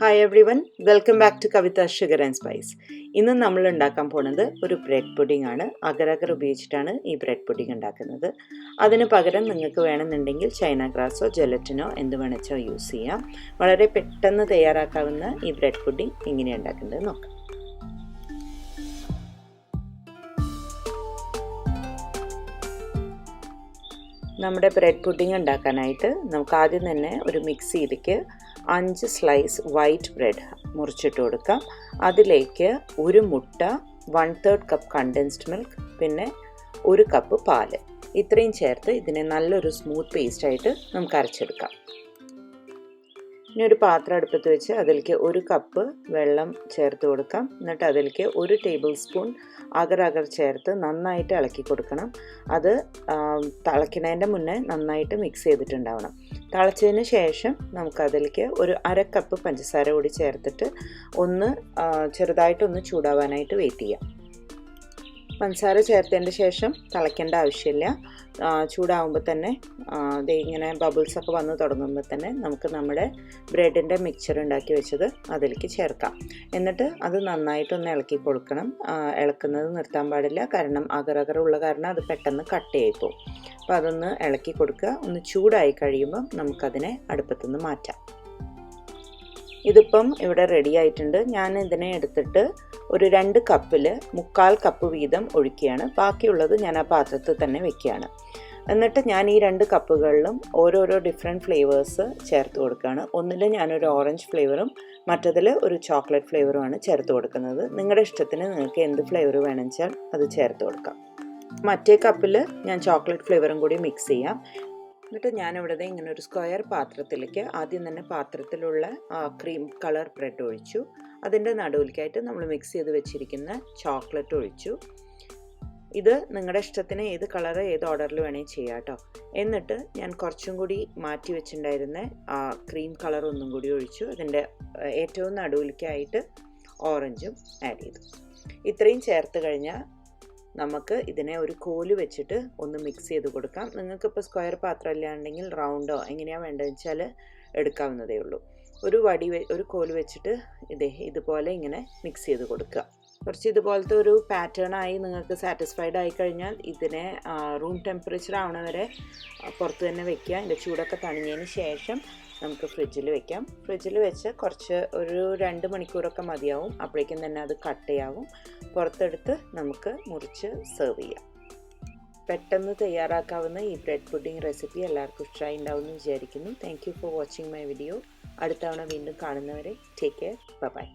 Hi everyone, welcome back to Kavitha Sugar and Spice. ഇന്ന് നമ്മൾ ഉണ്ടാക്കാൻ പോകുന്നത് ഒരു ബ്രെഡ് പുഡിംഗ് ആണ്. അഗർ അഗർ ഉപയോഗിച്ചിട്ടാണ് ഈ ബ്രെഡ് പുഡിംഗ് ഉണ്ടാക്കുന്നത്. അതിന് പകരം നിങ്ങൾക്ക് വേണമെന്നുണ്ടെങ്കിൽ ചൈന ഗ്രാസോ ജെലറ്റിനോ എന്ത് വേണമെച്ചോ യൂസ് ചെയ്യാം. വളരെ പെട്ടെന്ന് തയ്യാറാക്കാവുന്ന ഈ ബ്രെഡ് പുഡിംഗ് എങ്ങനെയാണ് ഉണ്ടാക്കുന്നത് നോക്കാം. നമ്മുടെ ബ്രെഡ് പുഡിംഗ് ഉണ്ടാക്കാനായിട്ട് നമുക്ക് ആദ്യം തന്നെ ഒരു മിക്സിയിലേക്ക് 5 സ്ലൈസ് വൈറ്റ് ബ്രെഡ് മുറിച്ചിട്ട് കൊടുക്കാം. അതിലേക്ക് ഒരു മുട്ട, 1/3 കപ്പ് കണ്ടൻസ്ഡ് മിൽക്ക്, പിന്നെ 1 കപ്പ് പാല്, ഇത്രയും ചേർത്ത് ഇതിനെ നല്ലൊരു സ്മൂത്ത് പേസ്റ്റായിട്ട് നമുക്ക് അരച്ചെടുക്കാം. ഇനി ഒരു പാത്രം അടുപ്പത്ത് വെച്ച് അതിലേക്ക് 1 കപ്പ് വെള്ളം ചേർത്ത് കൊടുക്കാം. എന്നിട്ട് അതിലേക്ക് 1 ടേബിൾ സ്പൂൺ അഗർ അഗർ ചേർത്ത് നന്നായിട്ട് ഇളക്കി കൊടുക്കണം. അത് തിളയ്ക്കുന്നതിൻ്റെ മുന്നേ നന്നായിട്ട് മിക്സ് ചെയ്തിട്ടുണ്ടാവണം. തിളച്ചതിന് ശേഷം നമുക്കതിലേക്ക് ഒരു 1/2 കപ്പ് പഞ്ചസാര കൂടി ചേർത്തിട്ട് ചെറുതായിട്ടൊന്ന് ചൂടാവാനായിട്ട് വെയിറ്റ് ചെയ്യാം. പഞ്ചസാര ചേർത്തതിൻ്റെ ശേഷം തിളയ്ക്കേണ്ട ആവശ്യമില്ല. ചൂടാവുമ്പോൾ തന്നെ ഇങ്ങനെ ബബിൾസൊക്കെ വന്ന് തുടങ്ങുമ്പോൾ തന്നെ നമുക്ക് നമ്മുടെ ബ്രെഡിൻ്റെ മിക്സ്ചർ ഉണ്ടാക്കി വെച്ചത് അതിലേക്ക് ചേർക്കാം. എന്നിട്ട് അത് നന്നായിട്ടൊന്ന് ഇളക്കി കൊടുക്കണം. ഇളക്കുന്നത് നിർത്താൻ പാടില്ല, കാരണം അഗർ അഗർ ഉള്ള കാരണം അത് പെട്ടെന്ന് കട്ട് ചെയ്ത് പോകും. അപ്പോൾ അതൊന്ന് ഇളക്കി കൊടുക്കുക. ഒന്ന് ചൂടായി കഴിയുമ്പോൾ നമുക്കതിനെ അടുപ്പത്തുനിന്ന് മാറ്റാം. ഇതിപ്പം ഇവിടെ റെഡി ആയിട്ടുണ്ട്. ഞാൻ ഇതിനെ എടുത്തിട്ട് ഒരു 2 കപ്പിൽ 3/4 കപ്പ് വീതം ഒഴിക്കുകയാണ്. ബാക്കിയുള്ളത് ഞാൻ ആ പാത്രത്തിൽ തന്നെ വെക്കുകയാണ്. എന്നിട്ട് ഞാൻ ഈ 2 കപ്പുകളിലും ഓരോരോ ഡിഫറെൻറ്റ് ഫ്ലേവേഴ്സ് ചേർത്ത് കൊടുക്കുകയാണ്. ഒന്നിൽ ഞാനൊരു ഓറഞ്ച് ഫ്ലേവറും മറ്റതിൽ ഒരു ചോക്ലേറ്റ് ഫ്ലേവറുമാണ് ചേർത്ത് കൊടുക്കുന്നത്. നിങ്ങളുടെ ഇഷ്ടത്തിന് നിങ്ങൾക്ക് എന്ത് ഫ്ലേവർ വേണമെന്ന് വെച്ചാൽ അത് ചേർത്ത് കൊടുക്കാം. മറ്റേ കപ്പിൽ ഞാൻ ചോക്ലേറ്റ് ഫ്ലേവറും കൂടി മിക്സ് ചെയ്യാം. എന്നിട്ട് ഞാനിവിടെ ഇങ്ങനെ ഒരു സ്ക്വയർ പാത്രത്തിലേക്ക് ആദ്യം തന്നെ പാത്രത്തിലുള്ള ക്രീം കളർ ബ്രെഡ് ഒഴിച്ചു. അതിൻ്റെ നടുവിലേക്കായിട്ട് നമ്മൾ മിക്സ് ചെയ്ത് വെച്ചിരിക്കുന്ന ചോക്ലേറ്റ് ഒഴിച്ചു. ഇത് നിങ്ങളുടെ ഇഷ്ടത്തിന് ഏത് കളറ് ഏത് ഓർഡറിൽ വേണമെങ്കിൽ ചെയ്യാം കേട്ടോ. എന്നിട്ട് ഞാൻ കുറച്ചും കൂടി മാറ്റി വെച്ചിട്ടുണ്ടായിരുന്ന ക്രീം കളർ ഒന്നും കൂടി ഒഴിച്ചു. അതിൻ്റെ ഏറ്റവും നടുവിലേക്കായിട്ട് ഓറഞ്ചും ആഡ് ചെയ്തു. ഇത്രയും ചേർത്ത് കഴിഞ്ഞാൽ നമുക്ക് ഇതിനെ ഒരു കോല് വെച്ചിട്ട് ഒന്ന് മിക്സ് ചെയ്ത് കൊടുക്കാം. നിങ്ങൾക്കിപ്പോൾ സ്ക്വയർ പാത്രം ഇല്ലാണ്ടെങ്കിൽ റൗണ്ടോ എങ്ങനെയാണ് വേണ്ടതെന്ന് വെച്ചാൽ എടുക്കാവുന്നതേ ഉള്ളൂ. ഒരു കോല് വെച്ചിട്ട് ഇതുപോലെ ഇങ്ങനെ മിക്സ് ചെയ്ത് കൊടുക്കുക. കുറച്ച് ഇതുപോലത്തെ ഒരു പാറ്റേണായി നിങ്ങൾക്ക് സാറ്റിസ്ഫൈഡ് ആയി കഴിഞ്ഞാൽ ഇതിനെ റൂം ടെമ്പറേച്ചർ ആവണ വരെ പുറത്ത് തന്നെ വെക്കുക. അതിൻ്റെ ചൂടൊക്കെ തണിഞ്ഞതിന് ശേഷം നമുക്ക് ഫ്രിഡ്ജിൽ വെക്കാം. ഫ്രിഡ്ജിൽ വെച്ച് ഒരു 2 മണിക്കൂറൊക്കെ മതിയാവും. അപ്പോഴേക്കും തന്നെ അത് കട്ടയാവും. പുറത്തെടുത്ത് നമുക്ക് മുറിച്ച് സെർവ് ചെയ്യാം. പെട്ടെന്ന് തയ്യാറാക്കാവുന്ന ഈ ബ്രെഡ് പുഡിംഗ് റെസിപ്പി എല്ലാവർക്കും ഇഷ്ടമായി ഉണ്ടാവുമെന്ന് വിചാരിക്കുന്നു. Thank you for watching my video. അടുത്ത തവണ വീണ്ടും കാണുന്നവരെ ടേക്ക് കെയർ. ബൈ.